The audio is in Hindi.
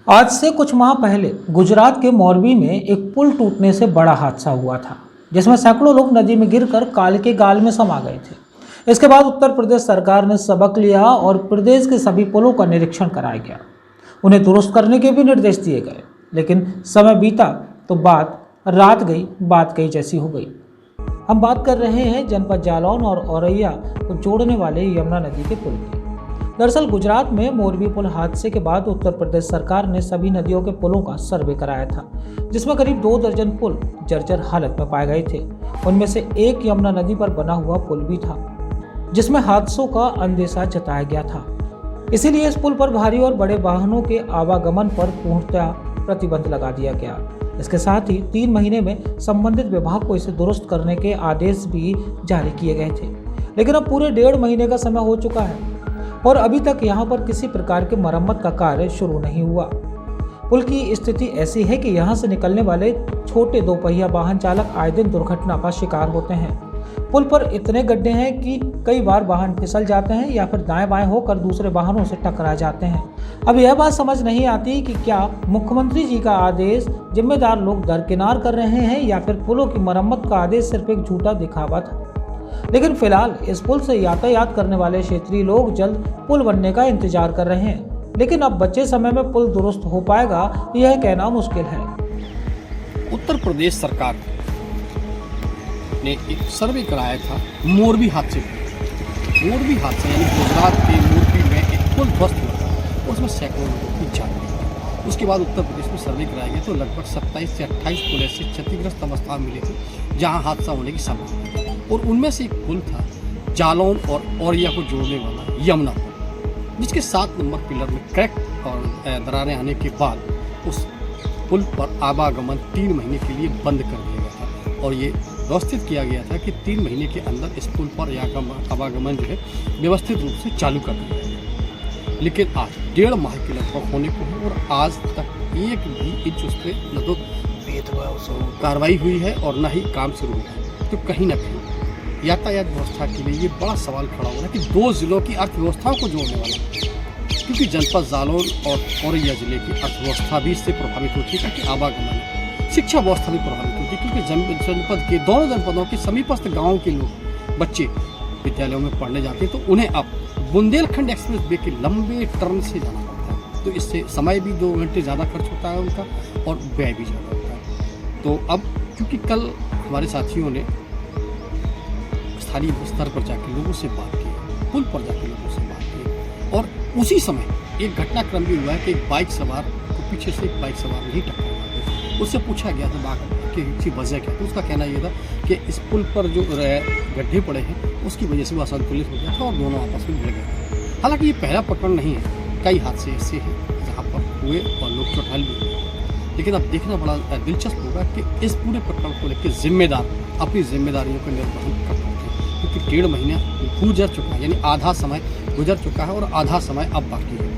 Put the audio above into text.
आज से कुछ माह पहले गुजरात के मोरबी में एक पुल टूटने से बड़ा हादसा हुआ था, जिसमें सैकड़ों लोग नदी में गिरकर काल के गाल में समा गए थे। इसके बाद उत्तर प्रदेश सरकार ने सबक लिया और प्रदेश के सभी पुलों का निरीक्षण कराया गया। उन्हें दुरुस्त करने के भी निर्देश दिए गए, लेकिन समय बीता तो रात गई बात गई जैसी हो गई। हम बात कर रहे हैं जनपद जालौन और औरैया को जोड़ने वाले यमुना नदी के पुल की। दरअसल गुजरात में मोरबी पुल हादसे के बाद उत्तर प्रदेश सरकार ने सभी नदियों के पुलों का सर्वे कराया था, जिसमें करीब 2 दर्जन पुल जर्जर हालत में पाए गए थे। उनमें से एक यमुना नदी पर बना हुआ पुल भी था, जिसमें हादसों का अंदेशा जताया गया था। इसीलिए इस पुल पर भारी और बड़े वाहनों के आवागमन पर पूर्णतः प्रतिबंध लगा दिया गया। इसके साथ ही 3 महीने में संबंधित विभाग को इसे दुरुस्त करने के आदेश भी जारी किए गए थे, लेकिन अब पूरे 1.5 महीने का समय हो चुका है और अभी तक यहां पर किसी प्रकार के मरम्मत का कार्य शुरू नहीं हुआ। पुल की स्थिति ऐसी है कि यहां से निकलने वाले छोटे 2 पहिया वाहन चालक आए दिन दुर्घटना का शिकार होते हैं। पुल पर इतने गड्ढे हैं कि कई बार वाहन फिसल जाते हैं या फिर दाएं बाएं होकर दूसरे वाहनों से टकरा जाते हैं। अब यह बात समझ नहीं आती कि क्या मुख्यमंत्री जी का आदेश जिम्मेदार लोग दरकिनार कर रहे हैं या फिर पुलों की मरम्मत का आदेश सिर्फ एक झूठा दिखावा था। लेकिन फिलहाल इस पुल से यातायात करने वाले क्षेत्रीय लोग जल्द पुल बनने का इंतजार कर रहे हैं, लेकिन अब बचे समय में पुल दुरुस्त हो पाएगा यह कहना मुश्किल है। उत्तर प्रदेश सरकार ने एक सर्वे कराया था मोरबी हादसे यानी गुजरात के मोरबी में एक पुल ध्वस्त हुआ था, उसमें सैकड़ों लोगों की जान गई। उसके बाद उत्तर प्रदेश में सर्वे कराया गया तो लगभग 27 से 28 पुल ऐसे क्षतिग्रस्त अवस्था में मिले थे जहां हादसा होने की संभावना थी, और उनमें से एक पुल था जालौन और औरैया को जोड़ने वाला यमुना पुल, जिसके 7 नंबर पिलर में क्रैक और दरारें आने के बाद उस पुल पर आवागमन 3 महीने के लिए बंद कर दिया गया था और ये व्यवस्थित किया गया था कि 3 महीने के अंदर इस पुल पर आवागमन जो है व्यवस्थित रूप से चालू कर दिया जाएगा। लेकिन आज 1.5 माह के लगभग होने को है और आज तक एक भी इंच उस पर न तो कार्रवाई हुई है और न ही काम शुरू हुआ है। तो कहीं ना कहीं यातायात व्यवस्था के लिए ये बड़ा सवाल खड़ा हो रहा है कि 2 जिलों की अर्थव्यवस्थाओं को जोड़ने वाला है, क्योंकि जनपद जालौन और औरैया जिले की अर्थव्यवस्था भी इससे प्रभावित होती है कि आवागमन है। शिक्षा व्यवस्था भी प्रभावित होती है, क्योंकि जनपद के दोनों जनपदों के समीपस्थ गाँव के लोग बच्चे विद्यालयों में पढ़ने जाते हैं तो उन्हें अब बुंदेलखंड एक्सप्रेस वे के लंबे टर्न से जाना पड़ता है, तो इससे समय भी 2 घंटे ज़्यादा खर्च होता है उनका और व्यय भी ज़्यादा होता है। तो अब क्योंकि कल हमारे साथियों ने स्थानीय स्तर पर जाकर लोगों से बात की, पुल पर जाकर लोगों से बात की, और उसी समय एक घटनाक्रम भी हुआ है कि एक बाइक सवार को पीछे से एक बाइक सवार नहीं टक्कर मार दी। उससे पूछा गया था कि वजह क्या, तो उसका कहना यह था कि इस पुल पर जो गड्ढे पड़े हैं उसकी वजह से वो असंतुलित हो गया था और दोनों आपस में भिड़ गए। हालांकि ये पहला प्रकरण नहीं है, कई हादसे ऐसे हैं जहाँ पर हुए और लोग चौटाल भी हुए, लेकिन अब देखना बड़ा दिलचस्प होगा कि इस पूरे प्रकरण को लेकर जिम्मेदार अपनी जिम्मेदारियों का निर्वहन कर पाते हैं, क्योंकि 1.5 महीना गुजर चुका है, यानी आधा समय गुजर चुका है और आधा समय अब बाकी है।